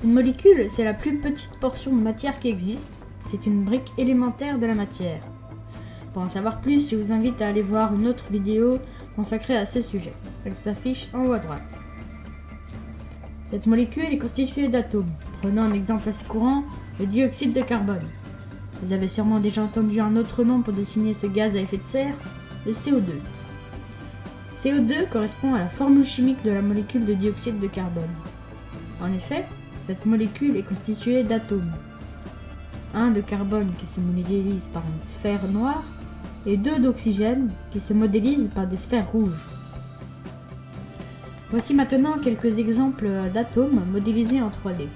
Une molécule, c'est la plus petite portion de matière qui existe. C'est une brique élémentaire de la matière. Pour en savoir plus, je vous invite à aller voir une autre vidéo consacrée à ce sujet. Elle s'affiche en haut à droite. Cette molécule est constituée d'atomes. Prenons un exemple assez courant, le dioxyde de carbone. Vous avez sûrement déjà entendu un autre nom pour désigner ce gaz à effet de serre, le CO2. CO2 correspond à la formule chimique de la molécule de dioxyde de carbone. En effet, cette molécule est constituée d'atomes. Un de carbone qui se modélise par une sphère noire et deux d'oxygène qui se modélisent par des sphères rouges. Voici maintenant quelques exemples d'atomes modélisés en 3D.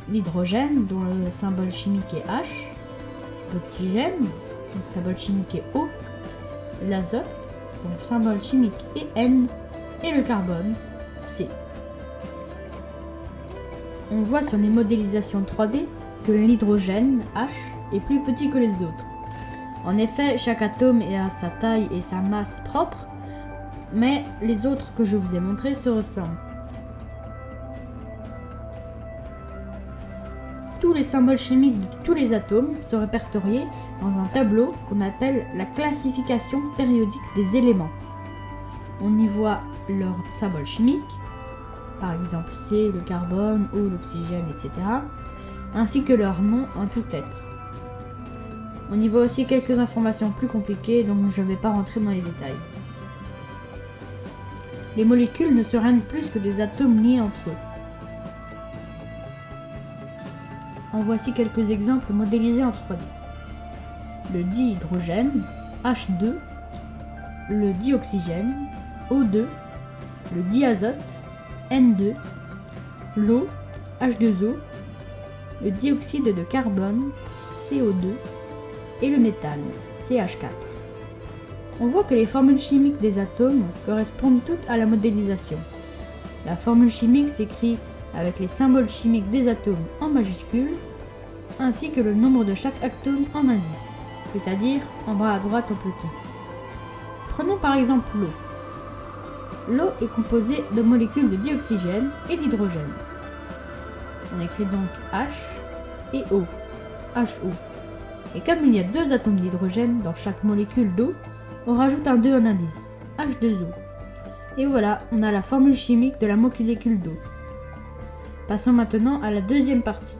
L'hydrogène, dont le symbole chimique est H, l'oxygène, dont le symbole chimique est O, l'azote, dont le symbole chimique est N, et le carbone, C. On voit sur les modélisations 3D que l'hydrogène, H, est plus petit que les autres. En effet, chaque atome a sa taille et sa masse propres, mais les autres que je vous ai montrés se ressemblent. Tous les symboles chimiques de tous les atomes sont répertoriés dans un tableau qu'on appelle la classification périodique des éléments. On y voit leurs symboles chimiques, par exemple C, le carbone, O, l'oxygène, etc., ainsi que leur nom en tout être. On y voit aussi quelques informations plus compliquées dont je ne vais pas rentrer dans les détails. Les molécules ne sont rien de plus que des atomes liés entre eux. En voici quelques exemples modélisés en 3D. Le dihydrogène, H2, le dioxygène, O2, le diazote, N2, l'eau, H2O, le dioxyde de carbone, CO2, et le méthane, CH4. On voit que les formules chimiques des atomes correspondent toutes à la modélisation. La formule chimique s'écrit avec les symboles chimiques des atomes en majuscules, ainsi que le nombre de chaque atome en indice, c'est-à-dire en bas à droite en petit. Prenons par exemple l'eau. L'eau est composée de molécules de dioxygène et d'hydrogène. On écrit donc H et O, HO. Et comme il y a deux atomes d'hydrogène dans chaque molécule d'eau, on rajoute un 2 en indice, H2O. Et voilà, on a la formule chimique de la molécule d'eau. Passons maintenant à la deuxième partie.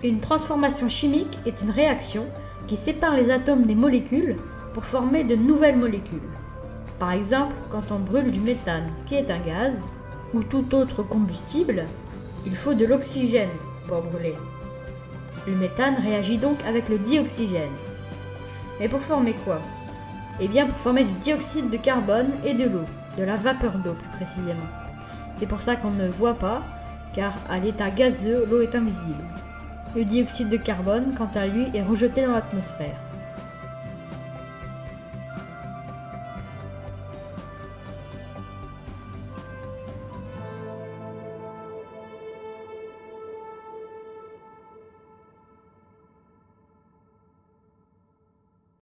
Une transformation chimique est une réaction qui sépare les atomes des molécules pour former de nouvelles molécules. Par exemple, quand on brûle du méthane, qui est un gaz, ou tout autre combustible, il faut de l'oxygène pour brûler. Le méthane réagit donc avec le dioxygène. Mais pour former quoi? Eh bien pour former du dioxyde de carbone et de l'eau, de la vapeur d'eau plus précisément. C'est pour ça qu'on ne voit pas, car à l'état gazeux, l'eau est invisible. Le dioxyde de carbone, quant à lui, est rejeté dans l'atmosphère.